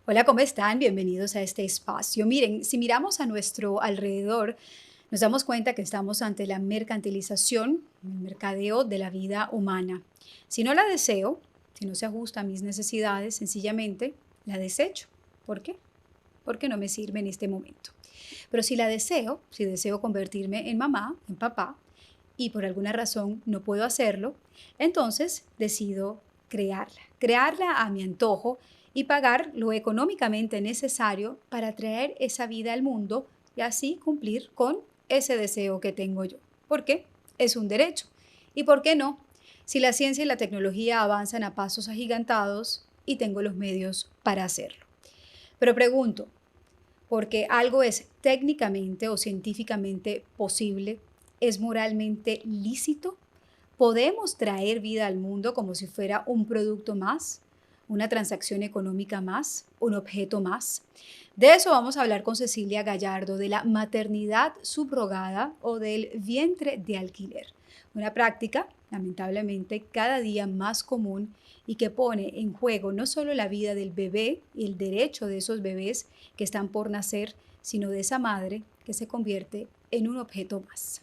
Hola, ¿cómo están? Bienvenidos a este espacio. Miren, si miramos a nuestro alrededor, nos damos cuenta que estamos ante la mercantilización, el mercadeo de la vida humana. Si no la deseo, si no se ajusta a mis necesidades, sencillamente la desecho. ¿Por qué? Porque no me sirve en este momento. Pero si la deseo, si deseo convertirme en mamá, en papá, y por alguna razón no puedo hacerlo, entonces decido crearla a mi antojo y pagar lo económicamente necesario para traer esa vida al mundo y así cumplir con ese deseo que tengo yo. ¿Por qué? Es un derecho. ¿Y por qué no? Si la ciencia y la tecnología avanzan a pasos agigantados y tengo los medios para hacerlo. Pero pregunto, porque algo es técnicamente o científicamente posible, es moralmente lícito. ¿Podemos traer vida al mundo como si fuera un producto más, una transacción económica más, un objeto más? De eso vamos a hablar con Cecilia Gallardo, de la maternidad subrogada o del vientre de alquiler. Una práctica, lamentablemente, cada día más común y que pone en juego no solo la vida del bebé y el derecho de esos bebés que están por nacer, sino de esa madre que se convierte en un objeto más.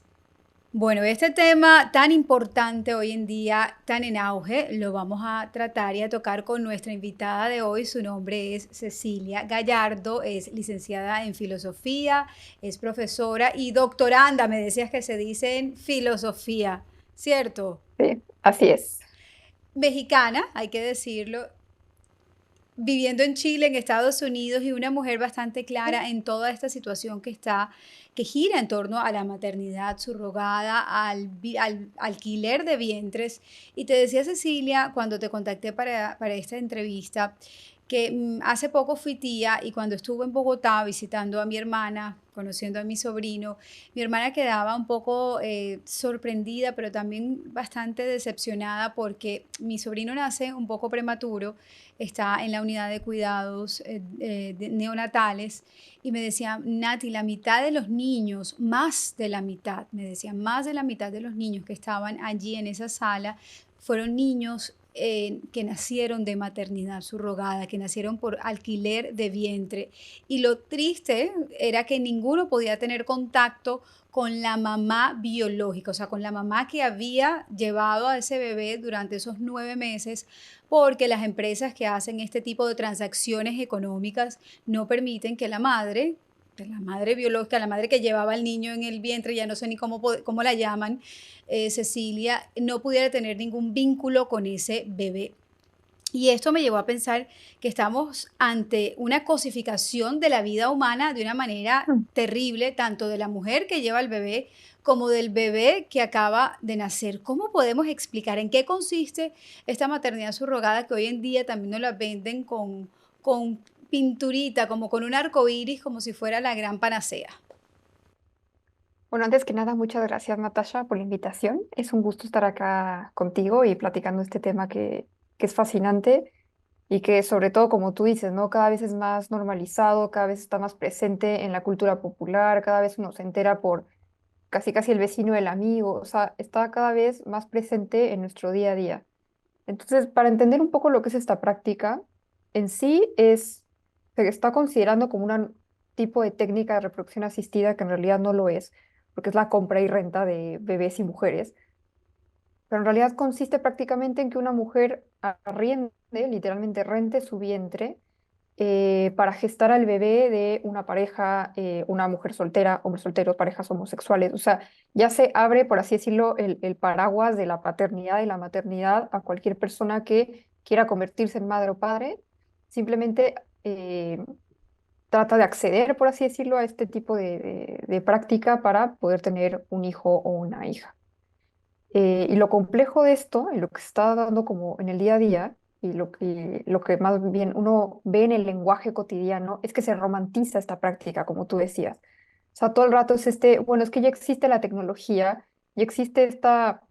Bueno, este tema tan importante hoy en día, tan en auge, lo vamos a tratar y a tocar con nuestra invitada de hoy. Su nombre es Cecilia Gallardo, es licenciada en filosofía, es profesora y doctoranda, me decías que se dice en filosofía, ¿cierto? Sí, así es. Mexicana, hay que decirlo, viviendo en Chile, en Estados Unidos, y una mujer bastante clara en toda esta situación que gira en torno a la maternidad subrogada, al alquiler de vientres. Y te decía Cecilia, cuando te contacté para esta entrevista, que hace poco fui tía y cuando estuve en Bogotá visitando a mi hermana, conociendo a mi sobrino, mi hermana quedaba un poco sorprendida, pero también bastante decepcionada porque mi sobrino nace un poco prematuro, está en la unidad de cuidados neonatales y me decía, Nati, la mitad de los niños, más de la mitad, me decía, más de la mitad de los niños que estaban allí en esa sala fueron niños que nacieron de maternidad subrogada, que nacieron por alquiler de vientre. Y lo triste era que ninguno podía tener contacto con la mamá biológica, o sea, con la mamá que había llevado a ese bebé durante esos 9 meses, porque las empresas que hacen este tipo de transacciones económicas no permiten que la madre biológica, la madre que llevaba al niño en el vientre, ya no sé ni cómo la llaman, Cecilia, no pudiera tener ningún vínculo con ese bebé. Y esto me llevó a pensar que estamos ante una cosificación de la vida humana de una manera Mm. terrible, tanto de la mujer que lleva el bebé como del bebé que acaba de nacer. ¿Cómo podemos explicar en qué consiste esta maternidad subrogada que hoy en día también nos la venden con pinturita, como con un arco iris, como si fuera la gran panacea? Bueno, antes que nada, muchas gracias, Natasha, por la invitación. Es un gusto estar acá contigo y platicando este tema que es fascinante y que sobre todo, como tú dices, ¿no? Cada vez es más normalizado, cada vez está más presente en la cultura popular, cada vez uno se entera por casi casi el vecino, el amigo, o sea, está cada vez más presente en nuestro día a día. Entonces, para entender un poco lo que es esta práctica, en sí se está considerando como un tipo de técnica de reproducción asistida que en realidad no lo es, porque es la compra y renta de bebés y mujeres, pero en realidad consiste prácticamente en que una mujer arriende, literalmente rente su vientre para gestar al bebé de una pareja, una mujer soltera, hombre soltero, parejas homosexuales. O sea, ya se abre, por así decirlo, el paraguas de la paternidad y la maternidad a cualquier persona que quiera convertirse en madre o padre. Simplemente trata de acceder, por así decirlo, a este tipo de práctica para poder tener un hijo o una hija. Y lo complejo de esto, y lo que se está dando como en el día a día, lo que más bien uno ve en el lenguaje cotidiano, es que se romantiza esta práctica, como tú decías. O sea, todo el rato es bueno, es que ya existe la tecnología, ya existe esta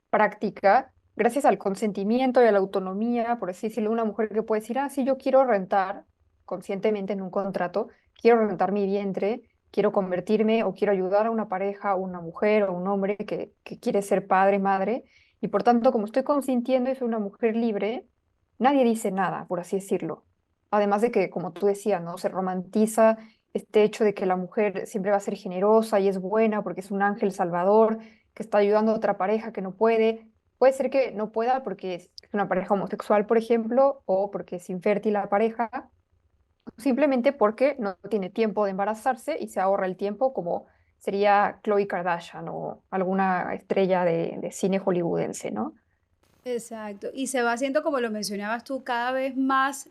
práctica, gracias al consentimiento y a la autonomía, por así decirlo, una mujer que puede decir, ah, sí, yo quiero rentar conscientemente en un contrato, quiero rentar mi vientre, quiero convertirme o quiero ayudar a una pareja, o una mujer o un hombre que quiere ser padre, madre, y por tanto, como estoy consintiendo y soy una mujer libre, nadie dice nada, por así decirlo. además de que, como tú decías, ¿no? Se romantiza este hecho de que la mujer siempre va a ser generosa y es buena porque es un ángel salvador que está ayudando a otra pareja que no puede. Puede ser que no pueda porque es una pareja homosexual, por ejemplo, o porque es infértil la pareja, simplemente porque no tiene tiempo de embarazarse y se ahorra el tiempo, como sería Khloe Kardashian o alguna estrella de cine hollywoodense, ¿no? Exacto. Y se va haciendo, como lo mencionabas tú, cada vez más,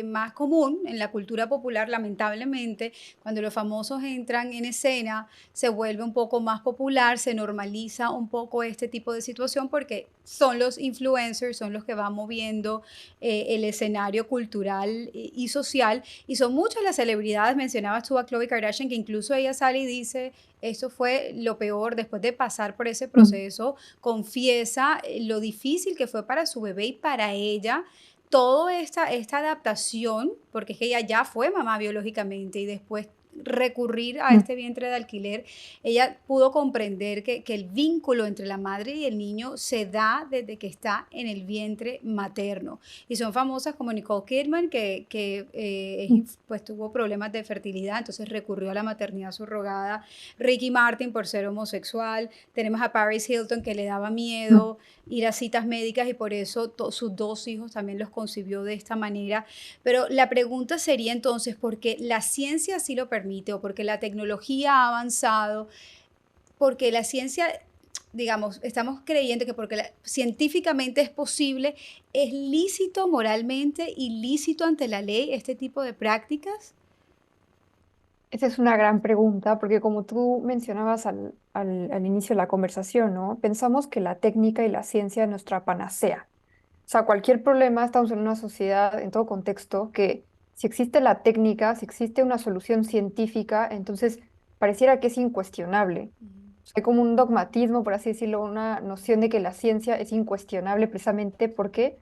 más común en la cultura popular, lamentablemente, cuando los famosos entran en escena, se vuelve un poco más popular, se normaliza un poco este tipo de situación porque son los influencers, son los que van moviendo el escenario cultural y social. Y son muchas las celebridades, mencionabas tú a Khloe Kardashian, que incluso ella sale y dice, esto fue lo peor después de pasar por ese Mm. proceso, confiesa lo difícil que fue para su bebé y para ella toda esta adaptación, porque es que ella ya fue mamá biológicamente y después recurrir a Mm. este vientre de alquiler, ella pudo comprender que el vínculo entre la madre y el niño se da desde que está en el vientre materno. Y son famosas como Nicole Kidman, Mm. pues tuvo problemas de fertilidad, entonces recurrió a la maternidad subrogada. Ricky Martin por ser homosexual. Tenemos a Paris Hilton que le daba Mm. miedo ir a citas médicas y por eso sus dos hijos también los concibió de esta manera. Pero la pregunta sería entonces, ¿por qué la ciencia sí lo permite o porque la tecnología ha avanzado? Porque la ciencia, digamos, estamos creyendo que porque científicamente es posible, ¿es lícito moralmente y lícito ante la ley este tipo de prácticas? Esa es una gran pregunta, porque como tú mencionabas al inicio de la conversación, ¿no? Pensamos que la técnica y la ciencia es nuestra panacea. O sea, cualquier problema, estamos en una sociedad, en todo contexto, que si existe la técnica, si existe una solución científica, entonces pareciera que es incuestionable. O sea, hay como un dogmatismo, por así decirlo, una noción de que la ciencia es incuestionable precisamente porque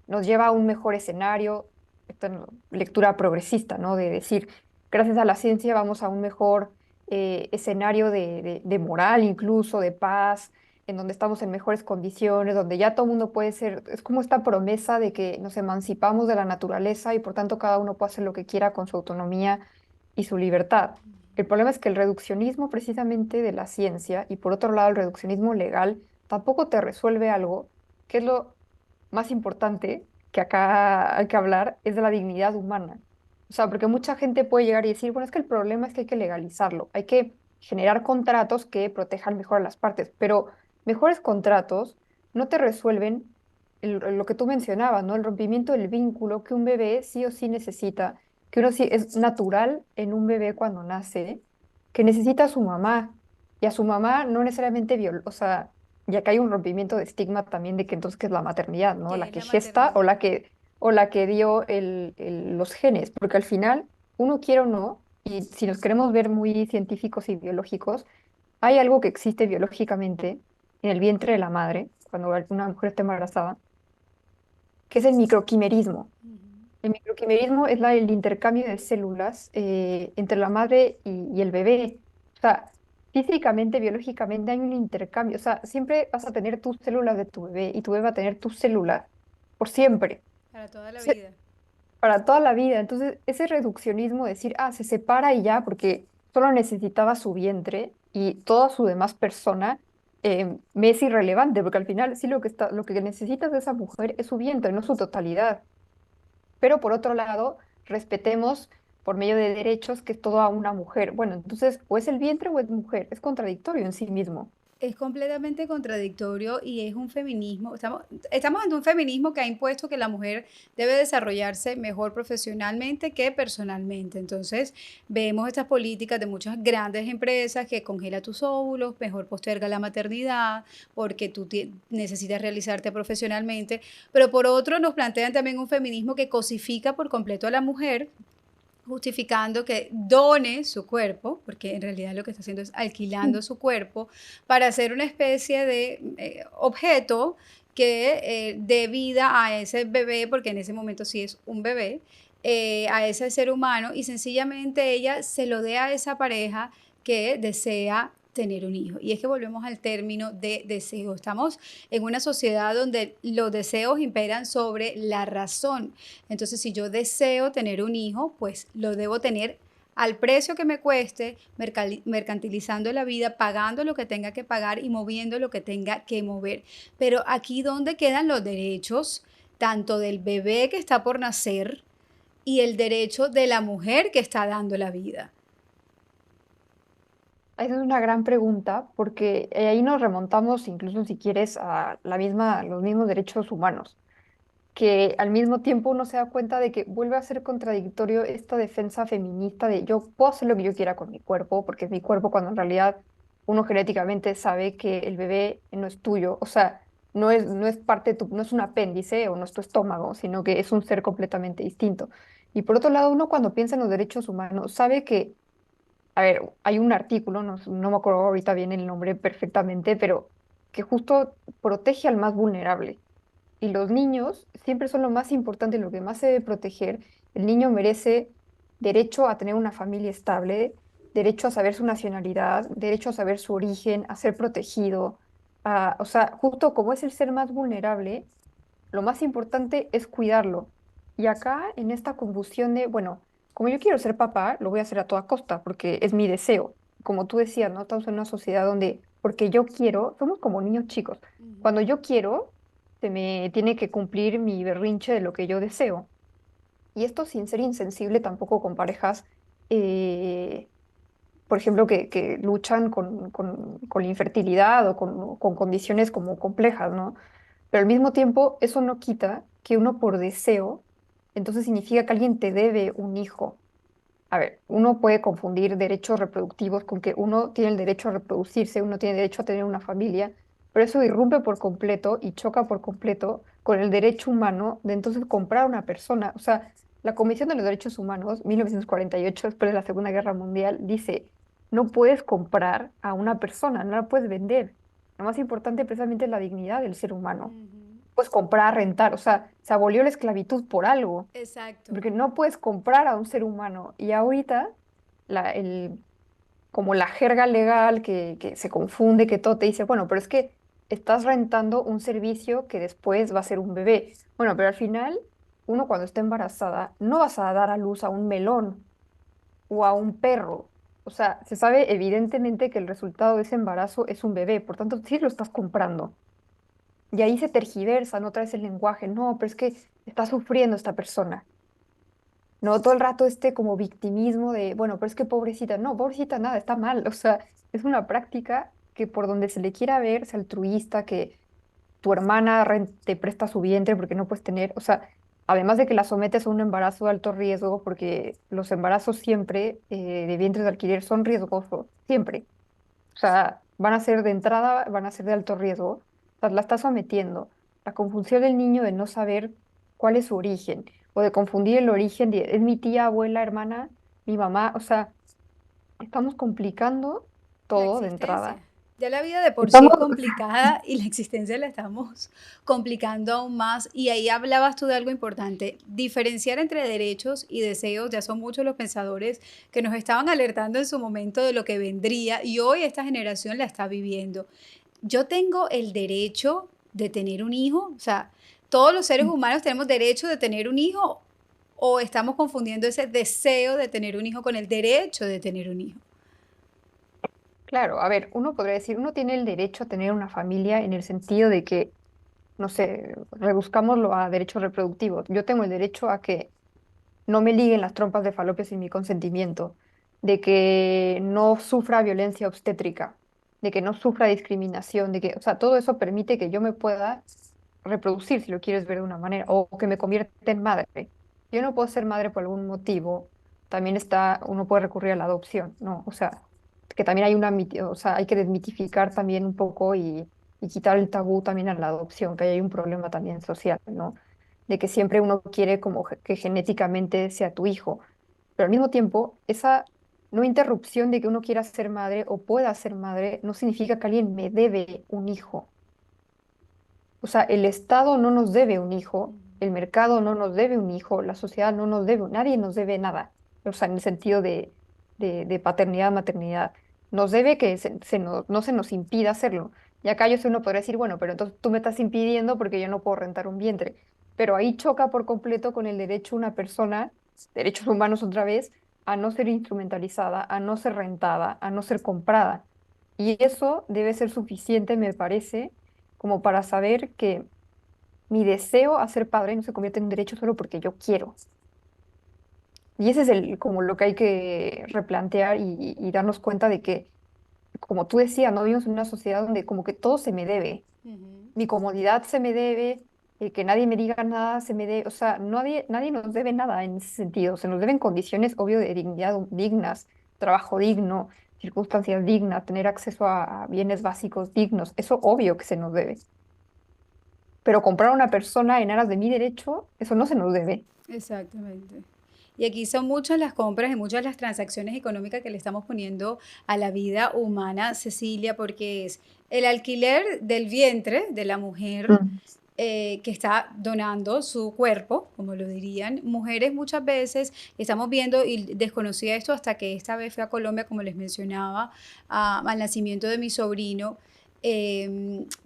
nos lleva a un mejor escenario, esta lectura progresista, ¿no? De decir, gracias a la ciencia vamos a un mejor escenario de moral, incluso de paz, en donde estamos en mejores condiciones, donde ya todo el mundo puede ser, es como esta promesa de que nos emancipamos de la naturaleza y por tanto cada uno puede hacer lo que quiera con su autonomía y su libertad. El problema es que el reduccionismo precisamente de la ciencia y por otro lado el reduccionismo legal tampoco te resuelve algo, que es lo más importante que acá hay que hablar, es de la dignidad humana. O sea, porque mucha gente puede llegar y decir, bueno, es que el problema es que hay que legalizarlo, hay que generar contratos que protejan mejor a las partes, pero mejores contratos no te resuelven lo que tú mencionabas, ¿no? El rompimiento del vínculo que un bebé sí o sí necesita, que uno sí es natural en un bebé cuando nace, que necesita a su mamá y a su mamá no necesariamente o sea, ya que hay un rompimiento de estigma también de que entonces que es la maternidad, ¿no? ¿Qué La es que la gesta maternidad? o la que dio los genes, porque al final uno quiere o no, y si nos queremos ver muy científicos y biológicos, hay algo que existe biológicamente en el vientre de la madre, cuando una mujer está embarazada, que es el microquimerismo. Ujú. El microquimerismo es el intercambio de células entre la madre y el bebé. O sea, físicamente, biológicamente hay un intercambio. O sea, siempre vas a tener tus células de tu bebé y tu bebé va a tener tus células por siempre, Para toda la se- vida. para toda la vida. Entonces, ese reduccionismo, decir, ah, se separa y ya, porque solo necesitaba su vientre y toda su demás persona, me es irrelevante, porque al final sí lo que necesitas de esa mujer es su vientre, no su totalidad. Pero por otro lado, respetemos por medio de derechos que es todo a una mujer. Bueno, entonces, o es el vientre o es mujer, es contradictorio en sí mismo. Es completamente contradictorio y es un feminismo. Estamos ante un feminismo que ha impuesto que la mujer debe desarrollarse mejor profesionalmente que personalmente. Entonces, vemos estas políticas de muchas grandes empresas que congela tus óvulos, mejor posterga la maternidad porque tú necesitas realizarte profesionalmente. Pero por otro, nos plantean también un feminismo que cosifica por completo a la mujer, justificando que done su cuerpo, porque en realidad lo que está haciendo es alquilando su cuerpo para hacer una especie de objeto que dé vida a ese bebé, porque en ese momento sí es un bebé, a ese ser humano, y sencillamente ella se lo dé a esa pareja que desea tener un hijo. Y es que volvemos al término de deseo. Estamos en una sociedad donde los deseos imperan sobre la razón. Entonces, si yo deseo tener un hijo, pues lo debo tener al precio que me cueste, mercantilizando la vida, pagando lo que tenga que pagar y moviendo lo que tenga que mover. Pero aquí, ¿dónde quedan los derechos tanto del bebé que está por nacer y el derecho de la mujer que está dando la vida? Esa es una gran pregunta porque ahí nos remontamos, incluso si quieres, a los mismos derechos humanos, que al mismo tiempo uno se da cuenta de que vuelve a ser contradictorio esta defensa feminista de yo puedo hacer lo que yo quiera con mi cuerpo, porque es mi cuerpo, cuando en realidad uno genéticamente sabe que el bebé no es tuyo, o sea, no es parte de no es un apéndice o no es tu estómago, sino que es un ser completamente distinto. Y por otro lado, uno cuando piensa en los derechos humanos sabe que, a ver, hay un artículo, no me acuerdo ahorita bien el nombre perfectamente, pero que justo protege al más vulnerable. Y los niños siempre son lo más importante, lo que más se debe proteger. El niño merece derecho a tener una familia estable, derecho a saber su nacionalidad, derecho a saber su origen, a ser protegido. O sea, justo como es el ser más vulnerable, lo más importante es cuidarlo. Y acá, en esta confusión de, bueno, como yo quiero ser papá, lo voy a hacer a toda costa, porque es mi deseo. Como tú decías, ¿no? Estamos en una sociedad donde, porque yo quiero, somos como niños chicos. Cuando yo quiero, se me tiene que cumplir mi berrinche de lo que yo deseo. Y esto sin ser insensible tampoco con parejas, eh, por ejemplo, que luchan con la infertilidad o con condiciones como complejas, ¿no? Pero al mismo tiempo, eso no quita que uno por deseo, entonces significa que alguien te debe un hijo. A ver, uno puede confundir derechos reproductivos con que uno tiene el derecho a reproducirse, uno tiene derecho a tener una familia, pero eso irrumpe por completo y choca por completo con el derecho humano de entonces comprar una persona. O sea, la Comisión de los Derechos Humanos, 1948, después de la Segunda Guerra Mundial, dice, no puedes comprar a una persona, no la puedes vender. Lo más importante precisamente es la dignidad del ser humano. Ujú. Puedes comprar, rentar, o sea, se abolió la esclavitud por algo Exacto. porque no puedes comprar a un ser humano. Y ahorita, la, el, como la jerga legal que se confunde, que todo te dice, bueno, pero es que estás rentando un servicio que después va a ser un bebé. Bueno, pero al final, uno cuando está embarazada, no vas a dar a luz a un melón o a un perro. O sea, se sabe evidentemente que el resultado de ese embarazo es un bebé, por tanto, sí lo estás comprando. Y ahí se tergiversa, no traes el lenguaje, no, pero es que está sufriendo esta persona. No todo el rato este como victimismo de, bueno, pero es que pobrecita, no, pobrecita nada, está mal, o sea, es una práctica que por donde se le quiera ver, es altruista, que tu hermana te presta su vientre porque no puedes tener, o sea, además de que la sometes a un embarazo de alto riesgo, porque los embarazos siempre de vientres de alquiler son riesgosos, siempre, o sea, van a ser de entrada, van a ser de alto riesgo, o sea, la estás sometiendo. La confusión del niño de no saber cuál es su origen, o de confundir el origen de, es mi tía, abuela, hermana, mi mamá, o sea, estamos complicando La todo de existencia. entrada. Ya la vida de por sí Estamos, es complicada y la existencia la estamos complicando aún más. Y ahí hablabas tú de algo importante, diferenciar entre derechos y deseos. Ya son muchos los pensadores que nos estaban alertando en su momento de lo que vendría y hoy esta generación la está viviendo. Yo tengo el derecho de tener un hijo, o sea, todos los seres humanos tenemos derecho de tener un hijo o estamos confundiendo ese deseo de tener un hijo con el derecho de tener un hijo. claro, a ver, uno podría decir, uno tiene el derecho a tener una familia en el sentido de que, no sé, reduzcámoslo a derechos reproductivos. Yo tengo el derecho a que no me liguen las trompas de falopio sin mi consentimiento, de que no sufra violencia obstétrica, de que no sufra discriminación, de que, o sea, todo eso permite que yo me pueda reproducir, si lo quieres ver de una manera, o que me convierta en madre. Yo no puedo ser madre por algún motivo, también está, uno puede recurrir a la adopción, ¿no? O sea, que también hay o sea, hay que desmitificar también un poco y quitar el tabú también a la adopción, que ahí hay un problema también social, ¿no? De que siempre uno quiere como que genéticamente sea tu hijo, pero al mismo tiempo, esa no interrupción de que uno quiera ser madre o pueda ser madre no significa que alguien me debe un hijo. O sea, el Estado no nos debe un hijo, el mercado no nos debe un hijo, la sociedad no nos debe, nadie nos debe nada. O sea, en el sentido de paternidad, maternidad. nos debe que no se nos impida hacerlo. Y acá uno podría decir, bueno, pero entonces tú me estás impidiendo porque yo no puedo rentar un vientre. Pero ahí choca por completo con el derecho de una persona, derechos humanos otra vez, a no ser instrumentalizada, a no ser rentada, a no ser comprada. Y eso debe ser suficiente, me parece, como para saber que mi deseo a ser padre no se convierte en un derecho solo porque yo quiero. Y ese es como lo que hay que replantear y darnos cuenta de que, como tú decías, no vivimos en una sociedad donde como que todo se me debe. Ujú. Mi comodidad se me debe, que nadie me diga nada se me debe. O sea, nadie nos debe nada en ese sentido. Se nos deben condiciones, obvio, de dignidad dignas, trabajo digno, circunstancias dignas, tener acceso a bienes básicos dignos. Eso obvio que se nos debe. Pero comprar a una persona en aras de mi derecho, eso no se nos debe. Exactamente. Y aquí son muchas las compras y muchas las transacciones económicas que le estamos poniendo a la vida humana, Cecilia, porque es el alquiler del vientre de la mujer Mm. que está donando su cuerpo, como lo dirían. Mujeres muchas veces estamos viendo, y desconocía esto hasta que esta vez fui a Colombia, como les mencionaba, al nacimiento de mi sobrino.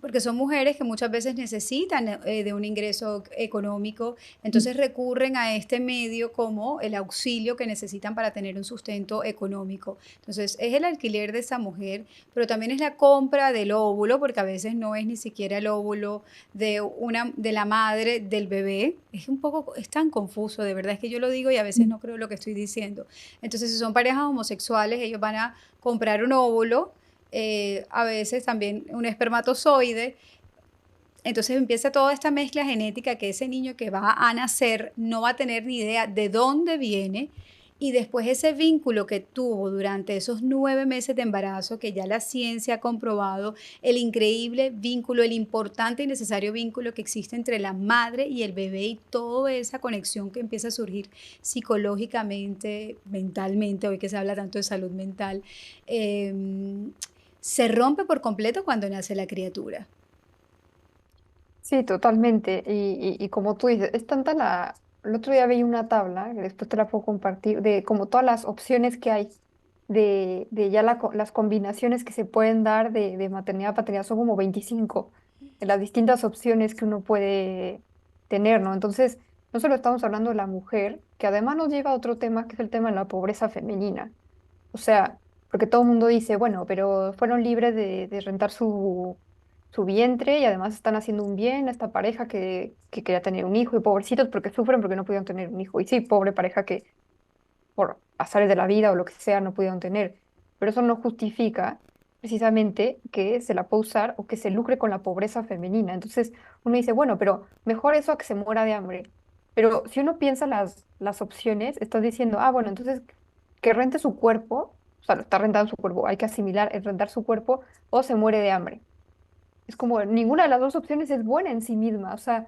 Porque son mujeres que muchas veces necesitan de un ingreso económico, entonces recurren a este medio como el auxilio que necesitan para tener un sustento económico. Entonces es el alquiler de esa mujer, pero también es la compra del óvulo, porque a veces no es ni siquiera el óvulo de la madre del bebé. Es un poco, es tan confuso, de verdad es que yo lo digo y a veces no creo lo que estoy diciendo. Entonces, si son parejas homosexuales, ellos van a comprar un óvulo, a veces también un espermatozoide. Entonces empieza toda esta mezcla genética que ese niño que va a nacer no va a tener ni idea de dónde viene, y después ese vínculo que tuvo durante esos 9 meses de embarazo, que ya la ciencia ha comprobado, el increíble vínculo, el importante y necesario vínculo que existe entre la madre y el bebé, y toda esa conexión que empieza a surgir psicológicamente, mentalmente, hoy que se habla tanto de salud mental, eh, se rompe por completo cuando nace la criatura. Sí, totalmente. Y como tú dices, es tanta la... El otro día veía una tabla, que después te la puedo compartir, de como todas las opciones que hay, de ya las combinaciones que se pueden dar de maternidad a paternidad, son como 25 de las distintas opciones que uno puede tener, ¿no? Entonces, no solo estamos hablando de la mujer, que además nos lleva a otro tema, que es el tema de la pobreza femenina. O sea, porque todo el mundo dice, bueno, pero fueron libres de rentar su vientre y además están haciendo un bien a esta pareja que quería tener un hijo y pobrecitos porque sufren porque no pudieron tener un hijo. Y sí, pobre pareja que por azares de la vida o lo que sea no pudieron tener. Pero eso no justifica precisamente que se la pueda usar o que se lucre con la pobreza femenina. Entonces uno dice, bueno, pero mejor eso a que se muera de hambre. Pero si uno piensa las opciones, estás diciendo, ah, bueno, entonces que rente su cuerpo, o sea, lo está rentando su cuerpo, hay que asimilar el rentar su cuerpo o se muere de hambre. Es como ninguna de las dos opciones es buena en sí misma. O sea,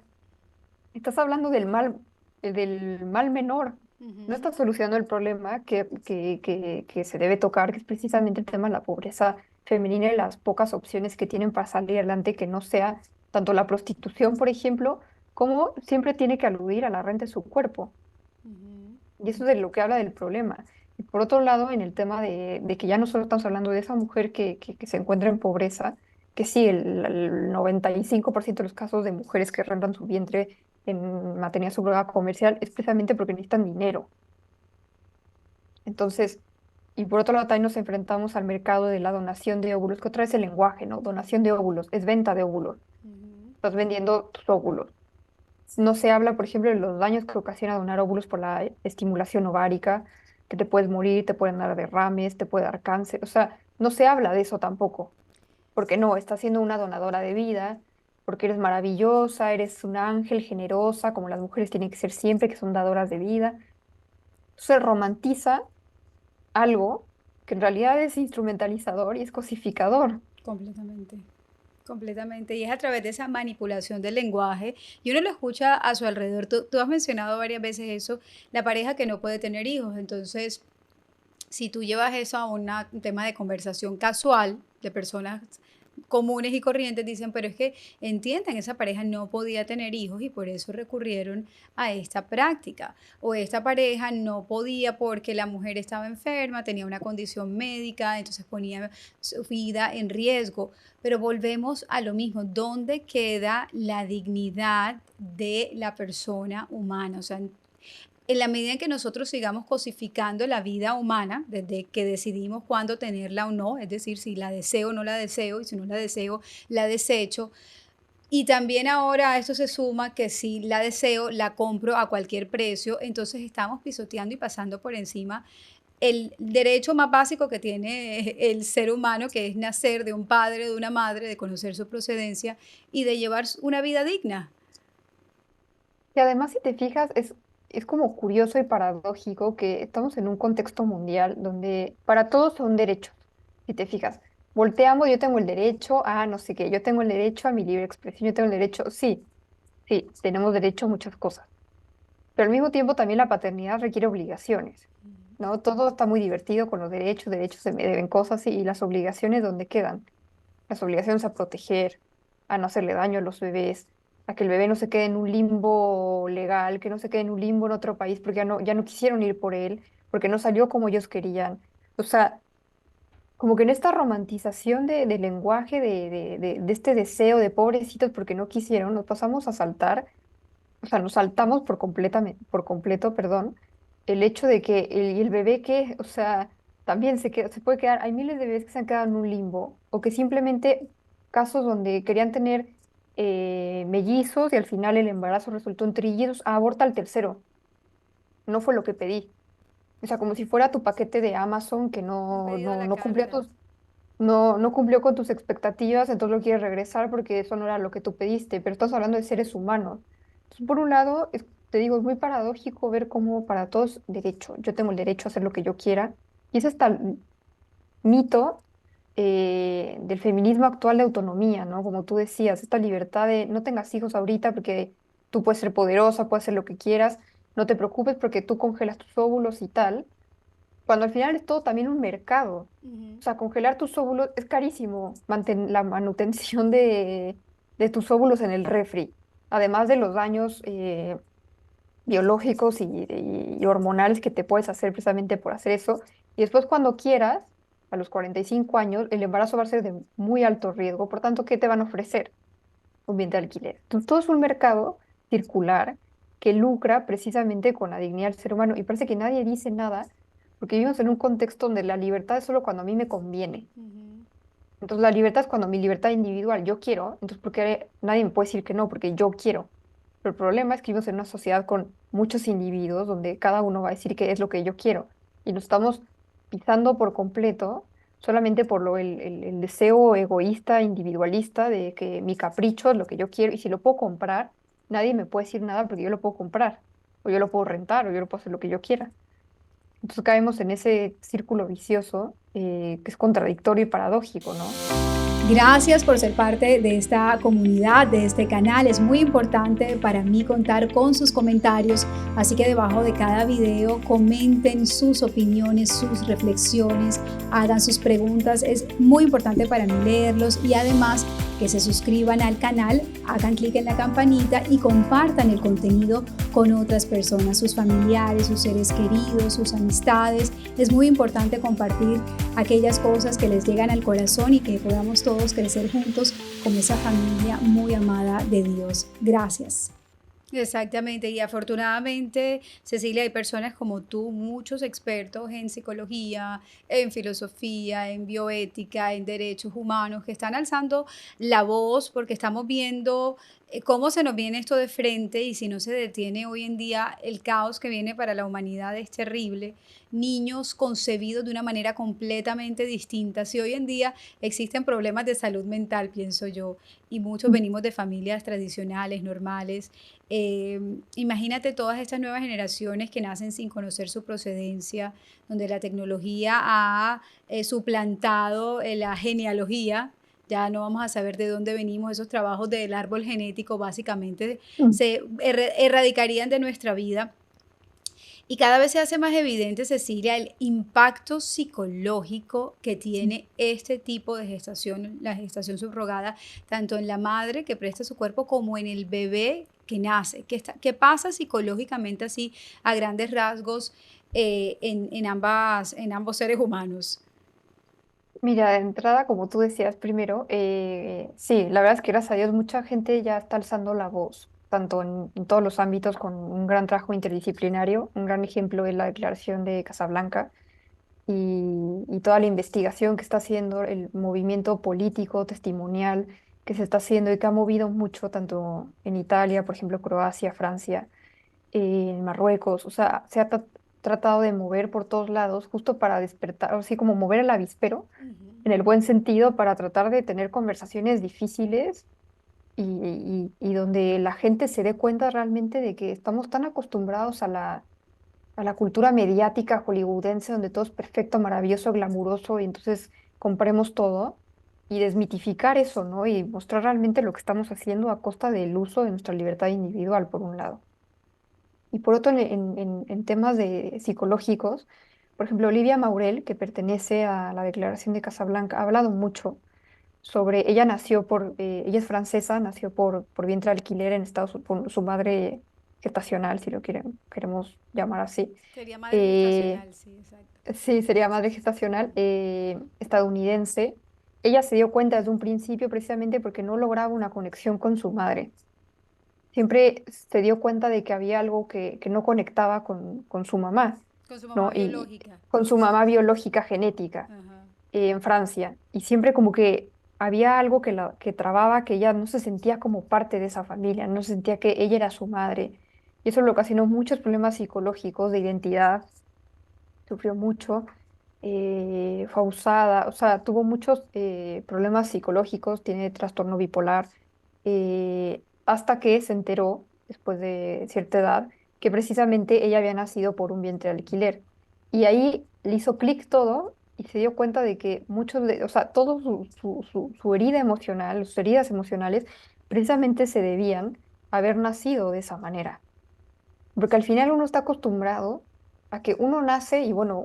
estás hablando del mal menor. No Ujú. estás solucionando el problema que se debe tocar, que es precisamente el tema de la pobreza femenina y las pocas opciones que tienen para salir adelante, que no sea tanto la prostitución, por ejemplo, como siempre tiene que aludir a la renta de su cuerpo. Ujú. Y eso es de lo que habla del problema. Y por otro lado, en el tema de que ya no solo estamos hablando de esa mujer que se encuentra en pobreza, que sí, el 95% de los casos de mujeres que rentan su vientre en maternidad subrogada comercial es precisamente porque necesitan dinero. Entonces, y por otro lado, también nos enfrentamos al mercado de la donación de óvulos, que otra vez el lenguaje, ¿no? Donación de óvulos, es venta de óvulos. Ujú. Estás vendiendo tus óvulos. No se habla, por ejemplo, de los daños que ocasiona donar óvulos por la estimulación ovárica, que te puedes morir, te pueden dar derrames, te puede dar cáncer. O sea, no se habla de eso tampoco, porque no, estás siendo una donadora de vida, porque eres maravillosa, eres un ángel generosa, como las mujeres tienen que ser siempre, que son dadoras de vida. Se romantiza algo que en realidad es instrumentalizador y es cosificador. Completamente, completamente. Y es a través de esa manipulación del lenguaje, y uno lo escucha a su alrededor. Tú has mencionado varias veces eso, la pareja que no puede tener hijos. Entonces, si tú llevas eso a un tema de conversación casual de personas comunes y corrientes dicen, pero es que entiendan, esa pareja no podía tener hijos y por eso recurrieron a esta práctica. O esta pareja no podía porque la mujer estaba enferma, tenía una condición médica, entonces ponía su vida en riesgo. Pero volvemos a lo mismo, ¿dónde queda la dignidad de la persona humana? O sea, en la medida en que nosotros sigamos cosificando la vida humana, desde que decidimos cuándo tenerla o no, es decir, si la deseo o no la deseo, y si no la deseo, la desecho. Y también ahora a esto se suma que si la deseo, la compro a cualquier precio, entonces estamos pisoteando y pasando por encima el derecho más básico que tiene el ser humano, que es nacer de un padre, de una madre, de conocer su procedencia y de llevar una vida digna. Y además, si te fijas, es como curioso y paradójico que estamos en un contexto mundial donde para todos son derechos. Si te fijas, volteamos, yo tengo el derecho a no sé qué, yo tengo el derecho a mi libre expresión, yo tengo el derecho, sí, sí, tenemos derecho a muchas cosas. Pero al mismo tiempo también la paternidad requiere obligaciones, ¿no? Todo está muy divertido con los derechos, derechos se me deben cosas y las obligaciones, ¿dónde quedan? Las obligaciones a proteger, a no hacerle daño a los bebés, a que el bebé no se quede en un limbo legal, que no se quede en un limbo en otro país porque ya no quisieron ir por él, porque no salió como ellos querían. O sea, como que en esta romantización del lenguaje, de este deseo de pobrecitos porque no quisieron, nos pasamos a saltar, o sea, nos saltamos por completo, perdón, el hecho de que el bebé que, o sea, también se puede quedar, hay miles de bebés que se han quedado en un limbo, o que simplemente casos donde querían tener mellizos y al final el embarazo resultó en trillizos, aborta al tercero, no fue lo que pedí. O sea, como si fuera tu paquete de Amazon que Un pedido a la no cumplió carta. no cumplió con tus expectativas, entonces lo quieres regresar porque eso no era lo que tú pediste, pero estás hablando de seres humanos. Entonces, por un lado, te digo, es muy paradójico ver cómo para todos derecho, yo tengo el derecho a hacer lo que yo quiera, y es este mito del feminismo actual de autonomía, ¿no? Como tú decías, esta libertad de no tengas hijos ahorita porque tú puedes ser poderosa, puedes hacer lo que quieras, no te preocupes porque tú congelas tus óvulos y tal, cuando al final es todo también un mercado. Ujú. O sea, congelar tus óvulos es carísimo, la manutención de tus óvulos en el refri, además de los daños biológicos y hormonales que te puedes hacer precisamente por hacer eso. Y después cuando quieras, a los 45 años, el embarazo va a ser de muy alto riesgo. Por tanto, ¿qué te van a ofrecer? Un bien de alquiler. Entonces, todo es un mercado circular que lucra precisamente con la dignidad del ser humano. Y parece que nadie dice nada, porque vivimos en un contexto donde la libertad es solo cuando a mí me conviene. Ujú. Entonces, la libertad es cuando mi libertad individual, yo quiero. Entonces, ¿porque nadie me puede decir que no? Porque yo quiero. Pero el problema es que vivimos en una sociedad con muchos individuos donde cada uno va a decir que es lo que yo quiero. Y nos estamos pisando por completo solamente por el deseo egoísta, individualista de que mi capricho es lo que yo quiero y si lo puedo comprar, nadie me puede decir nada porque yo lo puedo comprar, o yo lo puedo rentar, o yo lo puedo hacer lo que yo quiera. Entonces caemos en ese círculo vicioso que es contradictorio y paradójico, ¿no? Gracias por ser parte de esta comunidad, de este canal. Es muy importante para mí contar con sus comentarios, así que debajo de cada video comenten sus opiniones, sus reflexiones, hagan sus preguntas. Es muy importante para mí leerlos y además que se suscriban al canal, hagan clic en la campanita y compartan el contenido con otras personas, sus familiares, sus seres queridos, sus amistades. Es muy importante compartir aquellas cosas que les llegan al corazón y que podamos todos crecer juntos como esa familia muy amada de Dios. Gracias. Exactamente, y afortunadamente, Cecilia, hay personas como tú, muchos expertos en psicología, en filosofía, en bioética, en derechos humanos, que están alzando la voz porque estamos viendo cómo se nos viene esto de frente y si no se detiene hoy en día, el caos que viene para la humanidad es terrible. Niños concebidos de una manera completamente distinta. Si hoy en día existen problemas de salud mental, pienso yo, y muchos venimos de familias tradicionales, normales, imagínate todas estas nuevas generaciones que nacen sin conocer su procedencia, donde la tecnología ha suplantado la genealogía. Ya no vamos a saber de dónde venimos, esos trabajos del árbol genético básicamente Mm. se erradicarían de nuestra vida. Y cada vez se hace más evidente, Cecilia, el impacto psicológico que tiene este tipo de gestación, la gestación subrogada, tanto en la madre que presta su cuerpo como en el bebé que nace. ¿Qué pasa psicológicamente así a grandes rasgos en ambos seres humanos? Mira, de entrada, como tú decías primero, sí, la verdad es que gracias a Dios mucha gente ya está alzando la voz, tanto en todos los ámbitos con un gran trabajo interdisciplinario. Un gran ejemplo es la Declaración de Casablanca y toda la investigación que está haciendo, el movimiento político, testimonial que se está haciendo y que ha movido mucho tanto en Italia, por ejemplo, Croacia, Francia, en Marruecos. O sea, se ha tratado de mover por todos lados justo para despertar, así como mover el avispero Ujú. en el buen sentido para tratar de tener conversaciones difíciles y donde la gente se dé cuenta realmente de que estamos tan acostumbrados a la cultura mediática hollywoodense donde todo es perfecto, maravilloso, glamuroso y entonces compremos todo y desmitificar eso, ¿no? Y mostrar realmente lo que estamos haciendo a costa del uso de nuestra libertad individual, por un lado. Y por otro, en temas de psicológicos, por ejemplo, Olivia Maurel, que pertenece a la Declaración de Casablanca, ha hablado mucho sobre, ella nació ella es francesa, nació por vientre de alquiler en Estados Unidos, por su madre gestacional, si lo queremos llamar así. Sería madre Eh, gestacional, sí, exacto. sí, sería madre gestacional estadounidense. Ella se dio cuenta desde un principio precisamente porque no lograba una conexión con su madre. Siempre se dio cuenta de que había algo que no conectaba con su mamá, Con su mamá ¿no? Y biológica. con su mamá biológica genética Ajá. en Francia. Y siempre como que había algo que trababa, que ella no se sentía como parte de esa familia, no se sentía que ella era su madre. Y eso le ocasionó muchos problemas psicológicos de identidad, sufrió mucho, fue abusada, o sea, tuvo muchos problemas psicológicos, tiene trastorno bipolar, hasta que se enteró, después de cierta edad, que precisamente ella había nacido por un vientre de alquiler. Y ahí le hizo clic todo y se dio cuenta de que muchos de, o sea, todo su herida emocional, sus heridas emocionales, precisamente se debían a haber nacido de esa manera. Porque al final uno está acostumbrado a que uno nace y bueno,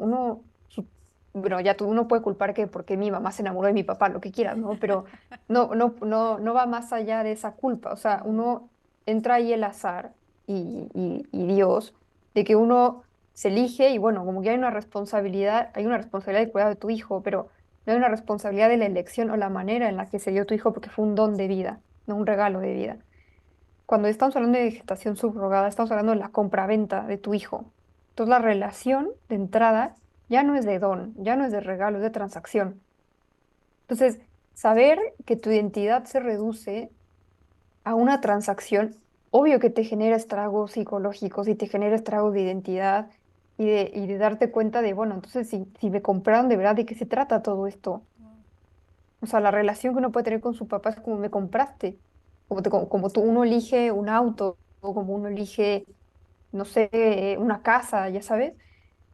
bueno, ya uno puede culpar que porque mi mamá se enamoró de mi papá, lo que quieras, ¿no? Pero no va más allá de esa culpa. O sea, Ujú. uno entra ahí el azar y Dios de que uno se elige y bueno, como que hay una responsabilidad de cuidado de tu hijo, pero no hay una responsabilidad de la elección o la manera en la que se dio tu hijo porque fue un don de vida, no un regalo de vida. Cuando estamos hablando de gestación subrogada, estamos hablando de la compraventa de tu hijo. Entonces, la relación de entrada ya no es de don, ya no es de regalo, es de transacción. Entonces, saber que tu identidad se reduce a una transacción, obvio que te genera estragos psicológicos y te genera estragos de identidad y de darte cuenta de, bueno, entonces si me compraron de verdad, ¿de qué se trata todo esto? O sea, la relación que uno puede tener con su papá es como me compraste, como tú, uno elige un auto o como uno elige, no sé, una casa, ya sabes.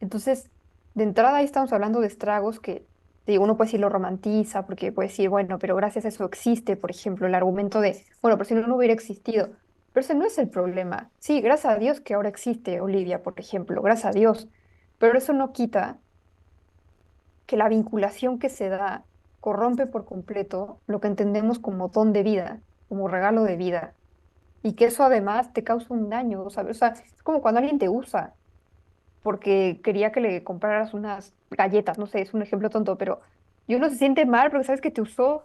Entonces, de entrada ahí estamos hablando de estragos que, digo, uno puede decir lo romantiza, porque puede decir, bueno, pero gracias a eso existe, por ejemplo, el argumento de, bueno, pero si no, no hubiera existido. Pero ese no es el problema. Sí, gracias a Dios que ahora existe Olivia, por ejemplo, gracias a Dios. Pero eso no quita que la vinculación que se da corrompe por completo lo que entendemos como don de vida, como regalo de vida, y que eso además te causa un daño, ¿sabes? O sea, es como cuando alguien te usa porque quería que le compraras unas galletas, no sé, es un ejemplo tonto, pero y uno se siente mal porque sabes que te usó,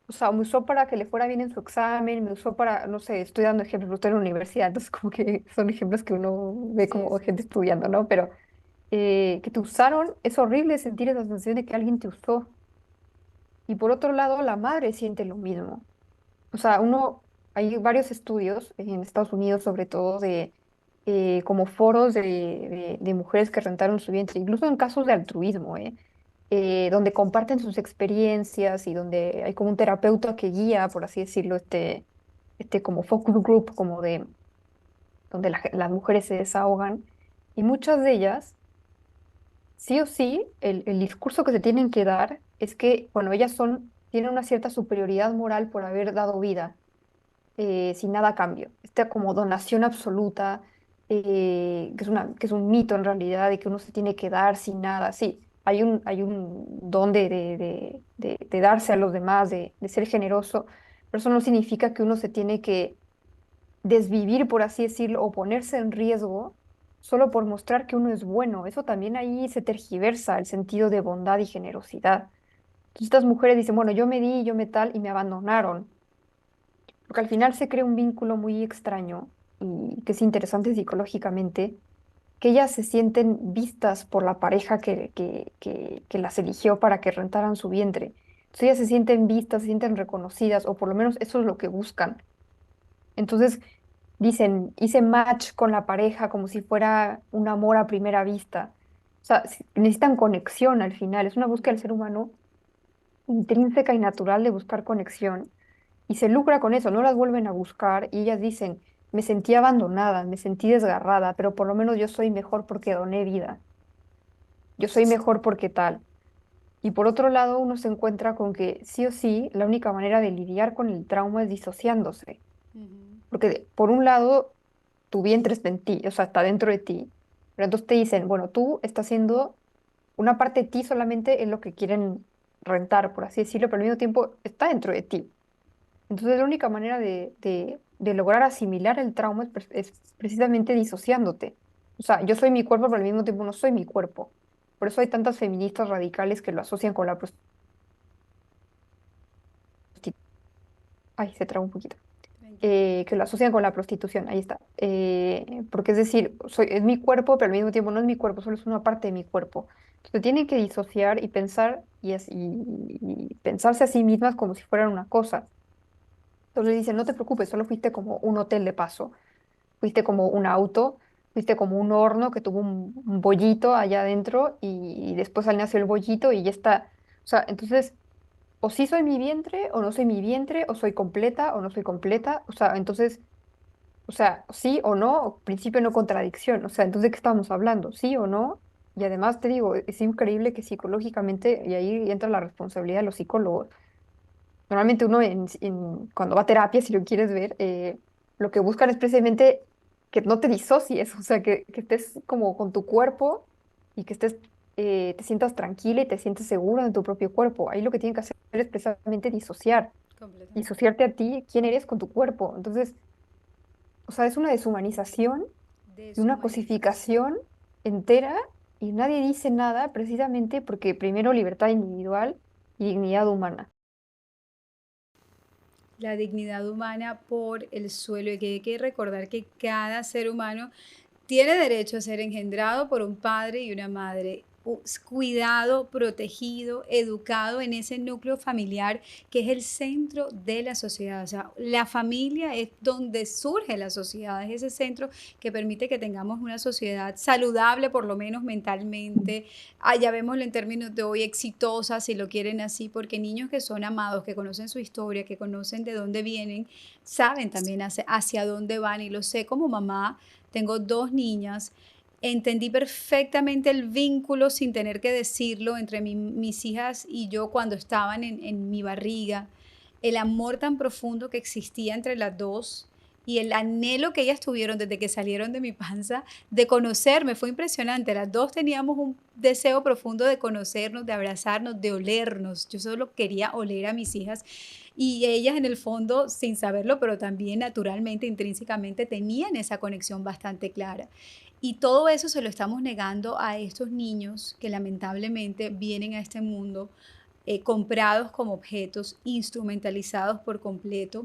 o sea, me usó para que le fuera bien en su examen, me usó para, no sé, estoy dando ejemplos, estoy en la universidad, entonces como que son ejemplos que uno ve Sí, como sí, gente sí. estudiando, ¿no? Pero que te usaron, es horrible sentir esa sensación de que alguien te usó. Y por otro lado, la madre siente lo mismo. O sea, hay varios estudios en Estados Unidos, sobre todo, de como foros de mujeres que rentaron su vientre, incluso en casos de altruismo, donde comparten sus experiencias y donde hay como un terapeuta que guía, por así decirlo, este como focus group, como de donde las mujeres se desahogan. Y muchas de ellas sí o sí, el discurso que se tienen que dar es que, bueno, tienen una cierta superioridad moral por haber dado vida sin nada a cambio. Esta como donación absoluta. que es un mito en realidad, de que uno se tiene que dar sin nada. Sí, hay un don de darse a los demás, de ser generoso, pero eso no significa que uno se tiene que desvivir, por así decirlo, o ponerse en riesgo solo por mostrar que uno es bueno. Eso también ahí se tergiversa el sentido de bondad y generosidad. Entonces estas mujeres dicen, bueno, yo me di, yo me tal, y me abandonaron. Porque al final se crea un vínculo muy extraño y que es interesante psicológicamente, que ellas se sienten vistas por la pareja que las eligió para que rentaran su vientre. Entonces ellas se sienten vistas, se sienten reconocidas, o por lo menos eso es lo que buscan. Entonces dicen, hice match con la pareja como si fuera un amor a primera vista. O sea, necesitan conexión al final. Es una búsqueda del ser humano intrínseca y natural de buscar conexión. Y se lucra con eso, no las vuelven a buscar y ellas dicen, me sentí abandonada, me sentí desgarrada, pero por lo menos yo soy mejor porque doné vida. Yo soy mejor porque tal. Y por otro lado, uno se encuentra con que sí o sí, la única manera de lidiar con el trauma es disociándose. Ujú. Porque por un lado, tu vientre está en ti, o sea, está dentro de ti. Pero entonces te dicen, bueno, tú estás siendo una parte de ti solamente es lo que quieren rentar, por así decirlo, pero al mismo tiempo está dentro de ti. Entonces la única manera de lograr asimilar el trauma es precisamente disociándote. O sea, yo soy mi cuerpo, pero al mismo tiempo no soy mi cuerpo. Por eso hay tantas feministas radicales que lo asocian con la prostitución. Ay, se traba un poquito. Tranquila. Que lo asocian con la prostitución, ahí está. Porque es decir, es mi cuerpo, pero al mismo tiempo no es mi cuerpo, solo es una parte de mi cuerpo. Entonces tienen que disociar y pensar y pensarse a sí mismas como si fueran una cosa. Entonces dicen, no te preocupes, solo fuiste como un hotel de paso, fuiste como un auto, fuiste como un horno que tuvo un bollito allá adentro y después al nació el bollito y ya está. O sea, entonces, o sí soy mi vientre o no soy mi vientre, o soy completa o no soy completa. O sea, entonces, o sea, sí o no, principio no contradicción. O sea, entonces, ¿de qué estamos hablando? ¿Sí o no? Y además te digo, es increíble que psicológicamente, y ahí entra la responsabilidad de los psicólogos. Normalmente uno cuando va a terapia, si lo quieres ver, lo que buscan es precisamente que no te disocies, o sea, que estés como con tu cuerpo y que te sientas tranquila y te sientes seguro en tu propio cuerpo. Ahí lo que tienen que hacer es precisamente Completamente. disociarte a ti, quién eres con tu cuerpo. Entonces, o sea, es una deshumanización y una Deshumanización. cosificación entera y nadie dice nada precisamente porque primero libertad individual y dignidad humana. La dignidad humana por el suelo y que hay que recordar que cada ser humano tiene derecho a ser engendrado por un padre y una madre, cuidado, protegido, educado en ese núcleo familiar que es el centro de la sociedad. O sea, la familia es donde surge la sociedad, es ese centro que permite que tengamos una sociedad saludable, por lo menos mentalmente. Ya vemoslo en términos de hoy, exitosa, si lo quieren así, porque niños que son amados, que conocen su historia, que conocen de dónde vienen, saben también hacia dónde van. Y lo sé como mamá, tengo 2 niñas, entendí perfectamente el vínculo sin tener que decirlo entre mis hijas y yo cuando estaban en mi barriga, el amor tan profundo que existía entre las 2 y el anhelo que ellas tuvieron desde que salieron de mi panza de conocerme, fue impresionante. Las 2 teníamos un deseo profundo de conocernos, de abrazarnos, de olernos. Yo solo quería oler a mis hijas y ellas en el fondo, sin saberlo, pero también naturalmente, intrínsecamente, tenían esa conexión bastante clara. Y todo eso se lo estamos negando a estos niños que lamentablemente vienen a este mundo comprados como objetos, instrumentalizados por completo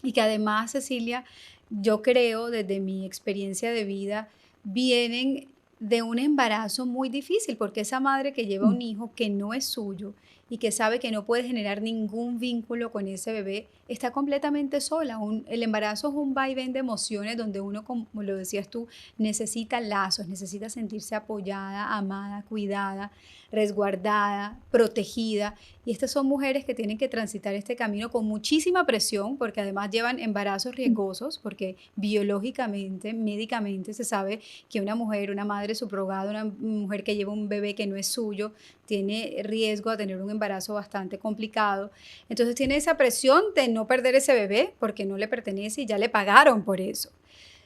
y que además, Cecilia, yo creo desde mi experiencia de vida, vienen de un embarazo muy difícil, porque esa madre que lleva un hijo que no es suyo y que sabe que no puede generar ningún vínculo con ese bebé, está completamente sola. El embarazo es un vaivén de emociones donde uno, como lo decías tú, necesita lazos, necesita sentirse apoyada, amada, cuidada, resguardada, protegida. Y estas son mujeres que tienen que transitar este camino con muchísima presión, porque además llevan embarazos riesgosos, porque biológicamente, médicamente se sabe que una mujer, una madre subrogada, una mujer que lleva un bebé que no es suyo, tiene riesgo a tener un embarazo bastante complicado. Entonces tiene esa presión de no perder ese bebé porque no le pertenece y ya le pagaron por eso.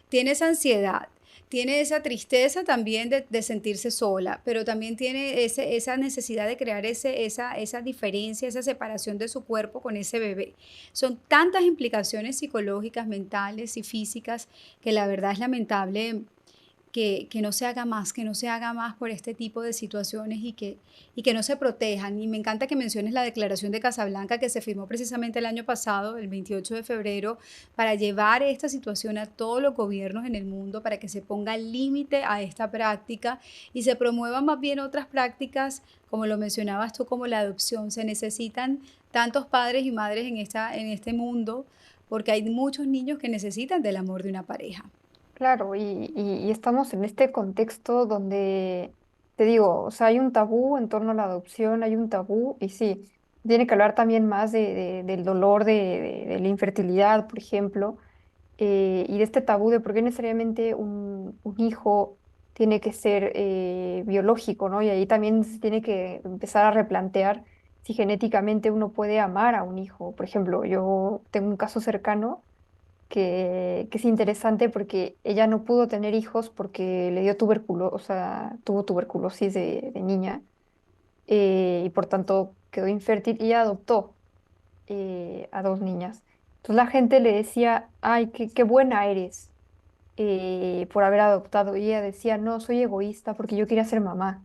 Tiene esa ansiedad. tiene esa tristeza también de sentirse sola, pero también tiene esa necesidad de crear esa diferencia, esa separación de su cuerpo con ese bebé. Son tantas implicaciones psicológicas, mentales y físicas que la verdad es lamentable que no se haga más, que no se haga más por este tipo de situaciones y que no se protejan. Y me encanta que menciones la Declaración de Casablanca que se firmó precisamente el año pasado, el 28 de febrero, para llevar esta situación a todos los gobiernos en el mundo, para que se ponga límite a esta práctica y se promuevan más bien otras prácticas, como lo mencionabas tú, como la adopción. Se necesitan tantos padres y madres en este mundo porque hay muchos niños que necesitan del amor de una pareja. Claro, y estamos en este contexto donde, te digo, o sea, hay un tabú en torno a la adopción, hay un tabú, y sí, tiene que hablar también más del dolor de la infertilidad, por ejemplo, y de este tabú de por qué necesariamente un hijo tiene que ser biológico, ¿no? Y ahí también se tiene que empezar a replantear si genéticamente uno puede amar a un hijo. Por ejemplo, yo tengo un caso cercano que es interesante porque ella no pudo tener hijos porque le dio tuberculosis, o sea, tuvo tuberculosis de niña, y por tanto quedó infértil y ella adoptó a dos niñas. Entonces la gente le decía, ay, qué buena eres por haber adoptado. Y ella decía, no, soy egoísta porque yo quería ser mamá.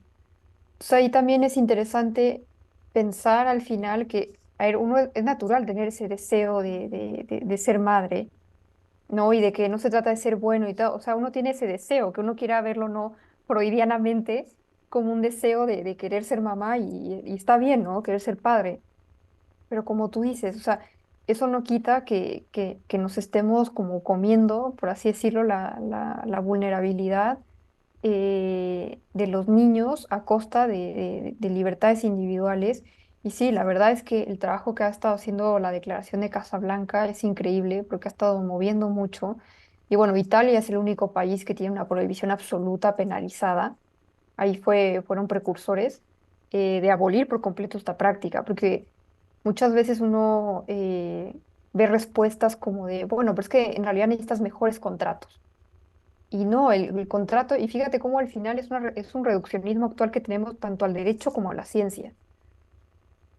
Entonces ahí también es interesante pensar al final que, a ver, uno es natural tener ese deseo de ser madre, ¿no? Y de que no se trata de ser bueno y tal. O sea, uno tiene ese deseo, que uno quiera verlo no freudianamente como un deseo de querer ser mamá y está bien, ¿no? Querer ser padre. Pero como tú dices, o sea, eso no quita que nos estemos como comiendo, por así decirlo, la vulnerabilidad de los niños a costa de libertades individuales. Y sí, la verdad es que el trabajo que ha estado haciendo la Declaración de Casablanca es increíble porque ha estado moviendo mucho. Y bueno, Italia es el único país que tiene una prohibición absoluta penalizada. Ahí fueron precursores de abolir por completo esta práctica, porque muchas veces uno ve respuestas como de, bueno, pero es que en realidad necesitas mejores contratos. Y no, el contrato, y fíjate cómo al final es un reduccionismo actual que tenemos tanto al derecho como a la ciencia.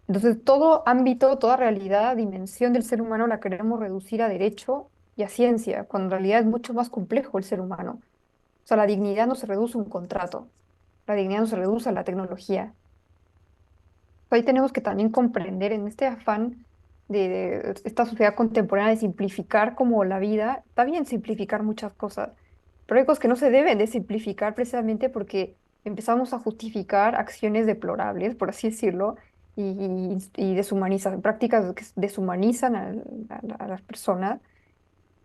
Entonces, todo ámbito, toda realidad, dimensión del ser humano la queremos reducir a derecho y a ciencia, cuando en realidad es mucho más complejo el ser humano. O sea, la dignidad no se reduce a un contrato, la dignidad no se reduce a la tecnología. Ahí tenemos que también comprender en este afán de esta sociedad contemporánea de simplificar como la vida, está bien simplificar muchas cosas, pero hay cosas que no se deben de simplificar precisamente porque empezamos a justificar acciones deplorables, por así decirlo, y deshumanizar, prácticas que deshumanizan a las personas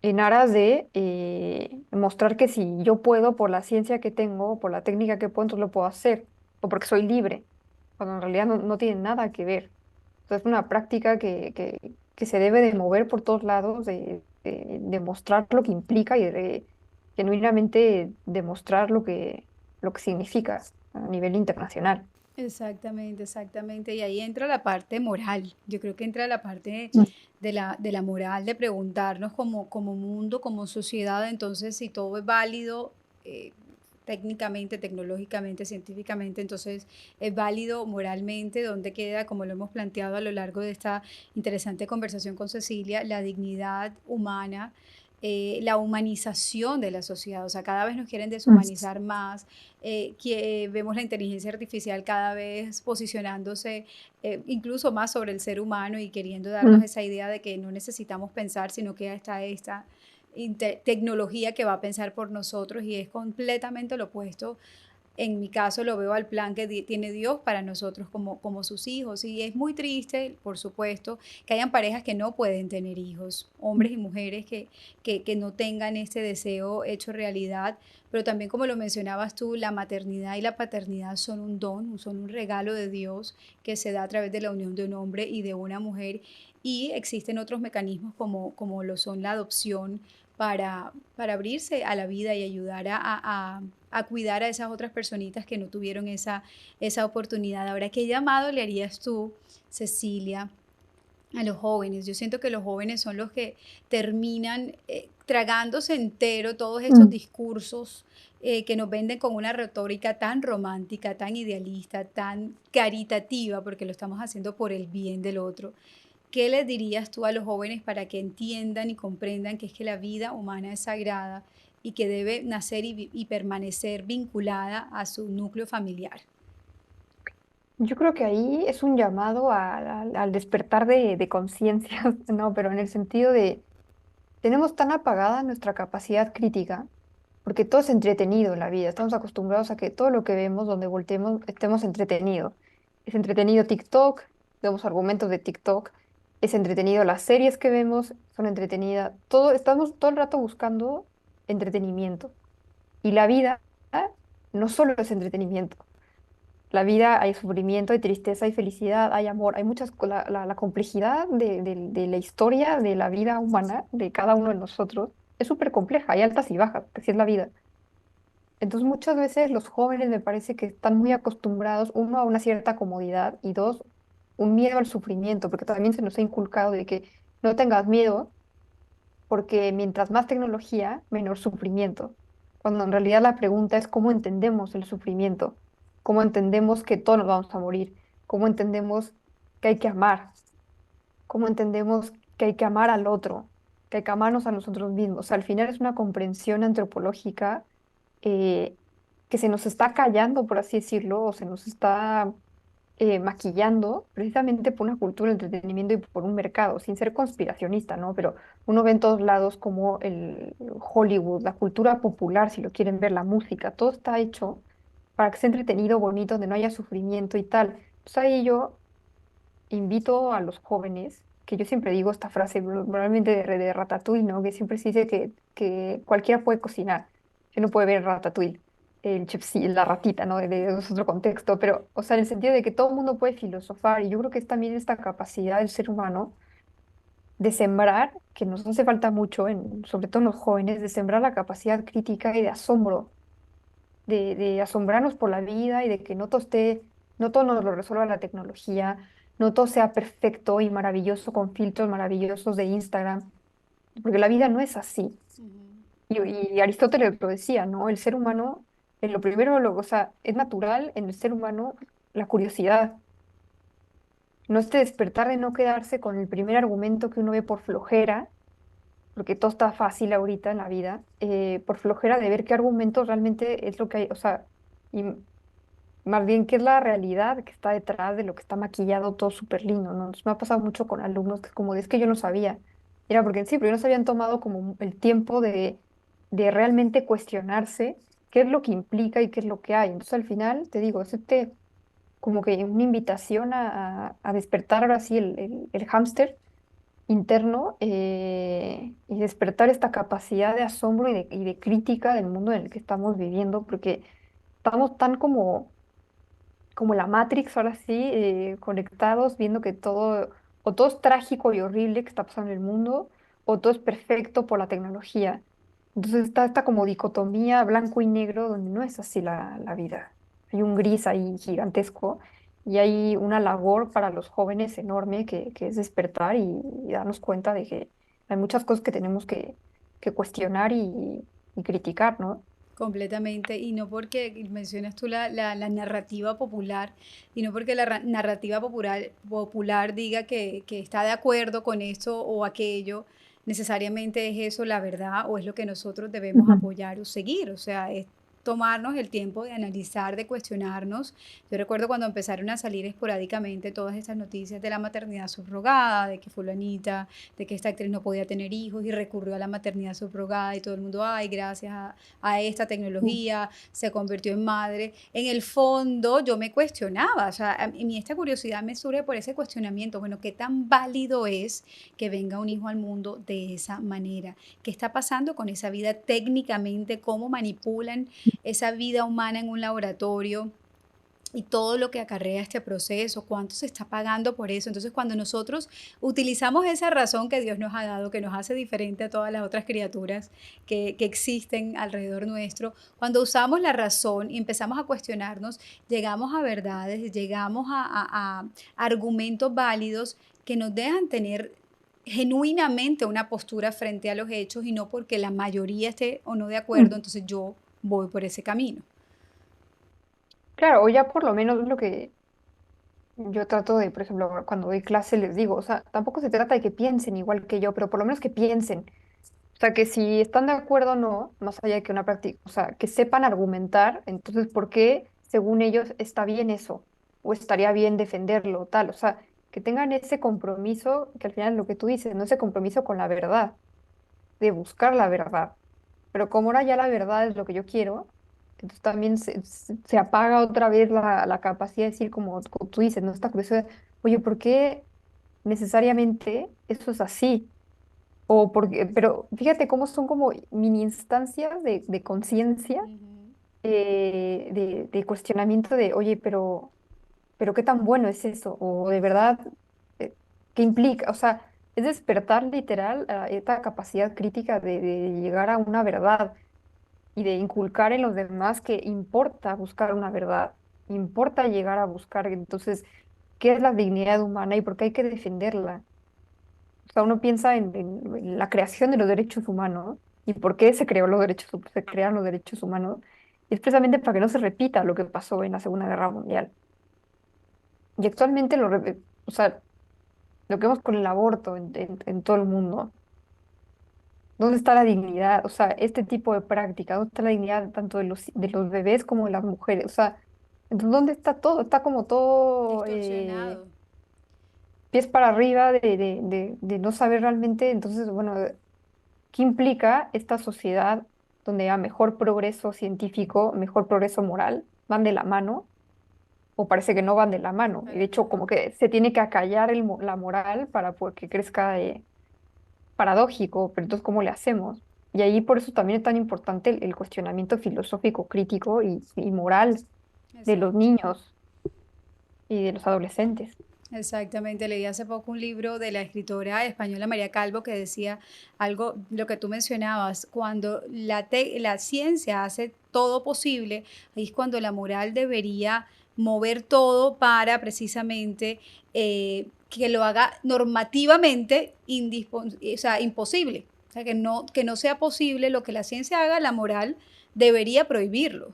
en aras de mostrar que si yo puedo, por la ciencia que tengo, por la técnica que puedo, entonces lo puedo hacer, o porque soy libre, cuando en realidad no tiene nada que ver. Entonces es una práctica que se debe de mover por todos lados, de mostrar lo que implica y de genuinamente demostrar lo que significa a nivel internacional. Exactamente, exactamente. Y ahí entra la parte moral. Yo creo que entra la parte Mm. de la moral, de preguntarnos como mundo, como sociedad, entonces si todo es válido, técnicamente, tecnológicamente, científicamente, entonces es válido moralmente, donde queda, como lo hemos planteado a lo largo de esta interesante conversación con Cecilia, la dignidad humana, la humanización de la sociedad. O sea, cada vez nos quieren Mm. deshumanizar más, que vemos la inteligencia artificial cada vez posicionándose incluso más sobre el ser humano y queriendo darnos Mm. esa idea de que no necesitamos pensar, sino que ya está esta tecnología que va a pensar por nosotros y es completamente lo opuesto. En mi caso lo veo al plan que tiene Dios para nosotros como sus hijos. Y es muy triste, por supuesto, que hayan parejas que no pueden tener hijos, hombres y mujeres que no tengan este deseo hecho realidad. Pero también, como lo mencionabas tú, la maternidad y la paternidad son un don, son un regalo de Dios que se da a través de la unión de un hombre y de una mujer. Y existen otros mecanismos como lo son la adopción para abrirse a la vida y ayudar a cuidar a esas otras personitas que no tuvieron esa oportunidad. Ahora, ¿qué llamado le harías tú, Cecilia, a los jóvenes? Yo siento que los jóvenes son los que terminan tragándose entero todos estos Mm. discursos que nos venden con una retórica tan romántica, tan idealista, tan caritativa, porque lo estamos haciendo por el bien del otro. ¿Qué les dirías tú a los jóvenes para que entiendan y comprendan que es que la vida humana es sagrada y que debe nacer y permanecer vinculada a su núcleo familiar? Yo creo que ahí es un llamado al despertar de conciencias, ¿no? Pero en el sentido de, tenemos tan apagada nuestra capacidad crítica, porque todo es entretenido en la vida. Estamos acostumbrados a que todo lo que vemos, donde volteemos, estemos entretenidos. Es entretenido TikTok, vemos argumentos de TikTok, es entretenido las series que vemos, son entretenidas. Todo, estamos todo el rato buscando entretenimiento. Y la vida no solo es entretenimiento. La vida hay sufrimiento, hay tristeza, hay felicidad, hay amor, hay muchas, la complejidad de la historia de la vida humana, de cada uno de nosotros, es súper compleja, hay altas y bajas, que así es la vida. Entonces muchas veces los jóvenes me parece que están muy acostumbrados, uno, a una cierta comodidad y dos, un miedo al sufrimiento, porque también se nos ha inculcado de que no tengas miedo, porque mientras más tecnología, menor sufrimiento. Cuando en realidad la pregunta es cómo entendemos el sufrimiento, cómo entendemos que todos nos vamos a morir, cómo entendemos que hay que amar, cómo entendemos que hay que amar al otro, que hay que amarnos a nosotros mismos. O sea, al final es una comprensión antropológica eh, que se nos está callando, por así decirlo, o se nos está maquillando precisamente por una cultura de entretenimiento y por un mercado, sin ser conspiracionista, ¿no? Pero uno ve en todos lados como el Hollywood, la cultura popular, si lo quieren ver, la música, todo está hecho para que sea entretenido, bonito, donde no haya sufrimiento y tal. Entonces ahí yo invito a los jóvenes, que yo siempre digo esta frase, probablemente de Ratatouille, ¿no? Que siempre se dice que cualquiera puede cocinar, que no puede ver Ratatouille, el chef, sí, la ratita, ¿no? Es otro contexto, pero, o sea, en el sentido de que todo el mundo puede filosofar, y yo creo que es también esta capacidad del ser humano de sembrar, que nos hace falta mucho, sobre todo en los jóvenes, de sembrar la capacidad crítica y de asombro de asombrarnos por la vida y de que no todo esté, no todo nos lo resuelva la tecnología, no todo sea perfecto y maravilloso con filtros maravillosos de Instagram, porque la vida no es así. Ujú. Y Aristóteles lo decía, ¿no? El ser humano, en lo primero, o sea, es natural en el ser humano la curiosidad, no este despertar de no quedarse con el primer argumento que uno ve por flojera, porque todo está fácil ahorita en la vida, por flojera de ver qué argumentos realmente es lo que hay, o sea, y más bien qué es la realidad que está detrás de lo que está maquillado todo súper lindo, ¿no? Entonces, me ha pasado mucho con alumnos que es como, es que yo no sabía, era porque sí, pero ellos no se habían tomado como el tiempo de realmente cuestionarse qué es lo que implica y qué es lo que hay. Entonces al final, te digo, es como que una invitación a despertar ahora sí el hámster interno y despertar esta capacidad de asombro y de crítica del mundo en el que estamos viviendo, porque estamos tan como la Matrix, ahora sí, conectados, viendo que todo, o todo es trágico y horrible que está pasando en el mundo, o todo es perfecto por la tecnología. Entonces está esta como dicotomía blanco y negro donde no es así la vida. Hay un gris ahí gigantesco y hay una labor para los jóvenes enorme que es despertar y darnos cuenta de que hay muchas cosas que tenemos que cuestionar y criticar, ¿no? Completamente, y no porque mencionas tú la narrativa popular, y no porque la narrativa popular diga que está de acuerdo con esto o aquello, necesariamente es eso la verdad o es lo que nosotros debemos Ujú. apoyar o seguir, o sea, es tomarnos el tiempo de analizar, de cuestionarnos. Yo recuerdo cuando empezaron a salir esporádicamente todas estas noticias de la maternidad subrogada, de que fulanita, de que esta actriz no podía tener hijos y recurrió a la maternidad subrogada y todo el mundo, ay, gracias a esta tecnología, se convirtió en madre. En el fondo yo me cuestionaba, o sea, a mí esta curiosidad me surge por ese cuestionamiento, bueno, ¿qué tan válido es que venga un hijo al mundo de esa manera? ¿Qué está pasando con esa vida técnicamente? ¿Cómo manipulan esa vida humana en un laboratorio? Y todo lo que acarrea este proceso, cuánto se está pagando por eso. Entonces, cuando nosotros utilizamos esa razón que Dios nos ha dado, que nos hace diferente a todas las otras criaturas que existen alrededor nuestro, cuando usamos la razón y empezamos a cuestionarnos, llegamos a verdades, llegamos a argumentos válidos que nos dejan tener genuinamente una postura frente a los hechos y no porque la mayoría esté o no de acuerdo, Mm. entonces yo voy por ese camino. Claro, o ya por lo menos lo que yo trato de, por ejemplo, cuando doy clase les digo, o sea, tampoco se trata de que piensen igual que yo, pero por lo menos que piensen. O sea, que si están de acuerdo o no, más allá de que una práctica, o sea, que sepan argumentar, entonces, ¿por qué, según ellos, está bien eso? O estaría bien defenderlo, tal. O sea, que tengan ese compromiso, que al final es lo que tú dices, no ese compromiso con la verdad, de buscar la verdad. Pero como ahora ya la verdad es lo que yo quiero, entonces también se apaga otra vez la capacidad de decir, como tú dices, ¿no? Esta curiosidad, oye, ¿por qué necesariamente eso es así? O porque, pero fíjate cómo son como mini instancias de conciencia, Ujú. de cuestionamiento de, oye, pero qué tan bueno es eso, o de verdad, eh, ¿qué implica? O sea, es despertar literal a esta capacidad crítica de llegar a una verdad y de inculcar en los demás que importa buscar una verdad, importa llegar a buscar, entonces, ¿qué es la dignidad humana y por qué hay que defenderla? O sea, uno piensa en la creación de los derechos humanos y por qué se creó los derechos, se crearon los derechos humanos, y es precisamente para que no se repita lo que pasó en la Segunda Guerra Mundial. Y actualmente o sea, lo que vemos con el aborto en todo el mundo. ¿Dónde está la dignidad? O sea, este tipo de práctica, ¿dónde está la dignidad tanto de los bebés como de las mujeres? O sea, entonces, ¿dónde está todo? Está como todo Distorsionado. pies para arriba de no saber realmente. Entonces, bueno, ¿qué implica esta sociedad donde a mejor progreso científico, mejor progreso moral van de la mano? O parece que no van de la mano. Y de Para hecho, nada. como que se tiene que acallar la moral para que crezca paradójico, pero entonces, ¿cómo le hacemos? Y ahí por eso también es tan importante el cuestionamiento filosófico, crítico y moral de los Exacto. niños y de los adolescentes. Exactamente, leí hace poco un libro de la escritora española María Calvo que decía algo, lo que tú mencionabas, cuando la ciencia hace todo posible, ahí es cuando la moral debería mover todo para precisamente que lo haga normativamente o sea, imposible. O sea, que no sea posible lo que la ciencia haga, la moral debería prohibirlo.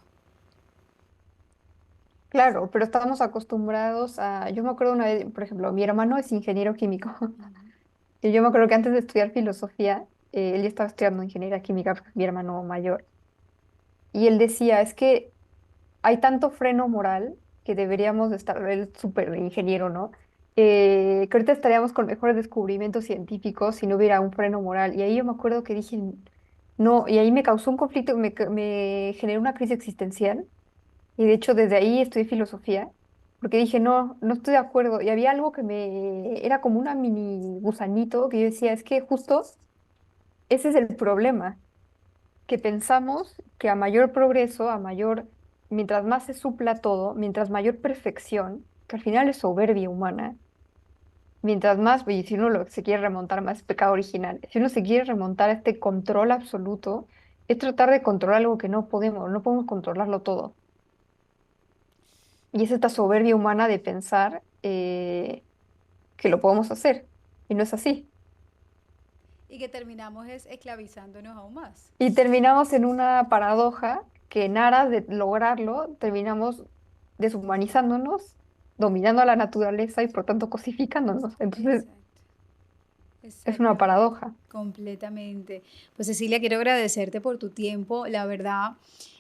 Claro, pero estamos acostumbrados yo me acuerdo una vez, por ejemplo, mi hermano es ingeniero químico, Ujú. y yo me acuerdo que antes de estudiar filosofía, él ya estaba estudiando ingeniería química, pues, mi hermano mayor, y él decía, es que hay tanto freno moral que deberíamos de estar, él es súper ingeniero, ¿no? Que ahorita estaríamos con mejores descubrimientos científicos si no hubiera un freno moral. Y ahí yo me acuerdo que dije, no, y ahí me causó un conflicto, me generó una crisis existencial. Y de hecho desde ahí estudié filosofía, porque dije, no, no estoy de acuerdo. Y había algo que era como una mini gusanito que yo decía, es que justo ese es el problema que pensamos que a mayor progreso, mientras más se supla todo, mientras mayor perfección, que al final es soberbia humana, mientras más, y si uno se quiere remontar más, es pecado original, si uno se quiere remontar a este control absoluto, es tratar de controlar algo que no podemos controlarlo todo. Y es esta soberbia humana de pensar que lo podemos hacer, y no es así. Y que terminamos es esclavizándonos aún más. Y terminamos en una paradoja que en aras de lograrlo, terminamos deshumanizándonos, dominando a la naturaleza y por tanto cosificándonos. Entonces, Exacto, es una exactamente, paradoja. completamente. Pues Cecilia, quiero agradecerte por tu tiempo. La verdad,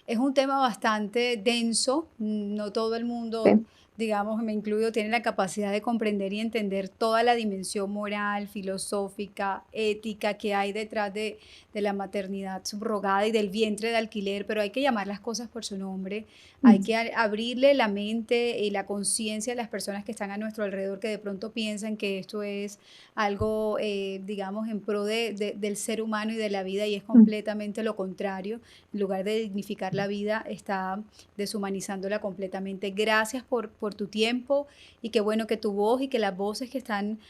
es un tema bastante denso. No todo el mundo, Sí. digamos, me incluyo, tiene la capacidad de comprender y entender toda la dimensión moral, filosófica, ética que hay detrás de la maternidad subrogada y del vientre de alquiler, pero hay que llamar las cosas por su nombre. Hay Mm. que abrirle la mente y la conciencia a las personas que están a nuestro alrededor que de pronto piensan que esto es algo, digamos, en pro del ser humano y de la vida y es Mm. completamente lo contrario. En lugar de dignificar la vida, está deshumanizándola completamente. Gracias por tu tiempo y qué bueno que tu voz y que las voces que están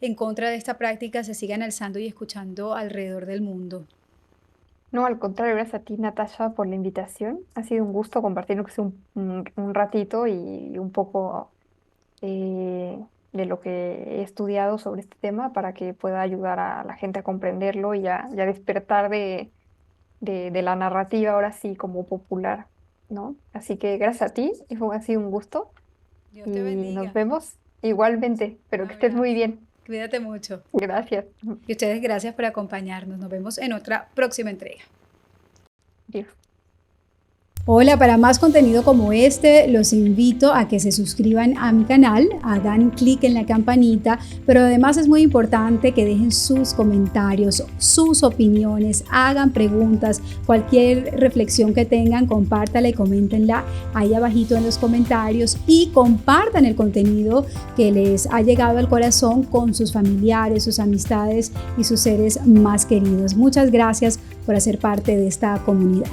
en contra de esta práctica se sigan alzando y escuchando alrededor del mundo. No, al contrario, gracias a ti, Natasha, por la invitación. Ha sido un gusto compartir aunque sea un ratito y un poco de lo que he estudiado sobre este tema para que pueda ayudar a la gente a comprenderlo y a despertar de la narrativa ahora sí como popular, ¿no? Así que gracias a ti, ha sido un gusto Dios te y nos bendiga. vemos igualmente. Un Espero que estés muy abrazo. bien. Cuídate mucho. Gracias. Y ustedes, gracias por acompañarnos. Nos vemos en otra próxima entrega. Adiós. Hola, para más contenido como este, los invito a que se suscriban a mi canal, hagan clic en la campanita, pero además es muy importante que dejen sus comentarios, sus opiniones, hagan preguntas, cualquier reflexión que tengan, compártala y coméntenla ahí abajito en los comentarios y compartan el contenido que les ha llegado al corazón con sus familiares, sus amistades y sus seres más queridos. Muchas gracias por hacer parte de esta comunidad.